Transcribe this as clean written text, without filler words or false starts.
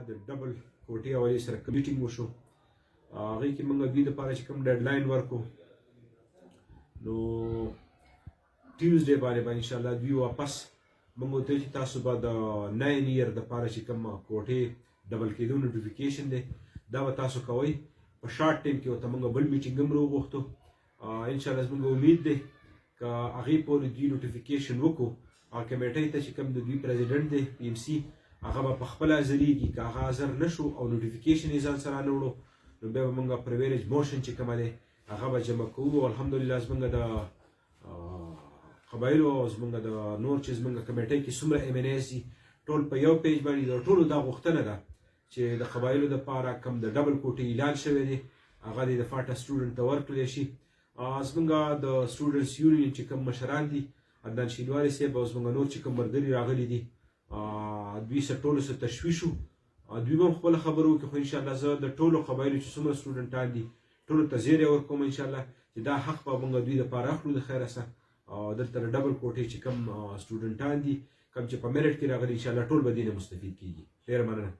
د ډبل کوټې حوالې سره میټینګ وشو. هغې کې موږ دوی دپاره چې کوم ډیډلاین ورکړو نو ټیوزډے باندې انشاءالله دوی واپس موږ ورته ویل چې تاسو به د 9 ایئر دپاره چې کوم کوټې ډبل کېدو نوټیفیکیشن دی دا به تاسو کوئ. په شارټ ټایم کې ورته موږ بل میټینګ هم راوغوښتو. انشاءالله زموږ امید دی که هغې پورې دوی نوټیفیکیشن وکړو هغه کمیټۍ ته چې کوم د دوی پریزیډنټ دی پی ایم سی هغه به په خپله حاضرېږي. که هغه حاضر نه شو او نوټیفیکیشن یې ځان سره نه وړو نو بیا به موږ پریویلیج موشن چې کومه دی هغه به جمع کوو. الحمدلله زموږ د قبایلو او زموږ د نور چې زموږ کمیټۍ کې څومره ایم این ایز دي ټول په یو پیج باندې د ټولو دا غوښتنه ده چې د قبایلو دپاره کوم د ډبل کوټې اعلان شوی دی هغه د فاټا سټوډنټ ته ورکړلی شي. زموږ د سټوډنټس یونین چې کوم مشران دي عدنان شینواري صاحب او زموږ نور چې کوم ملګري راغلي دي دوی سره ټولو سره تشویش وو. دوی به هم خپله خبره وکړي خو انشاءالله زه د ټولو قبایلو چې څومره سټوډنټان دي ټولو ته زیری ورکوم انشاءالله چې دا حق به موږ دوی دپاره اخلو د خیره سه. دلته د ډبل کوټې چې کوم سټوډنټان دي کوم چې په میرټ کې راغلي انشاءالله ټول به دې نه مستفید کېږي. ډېره مننه.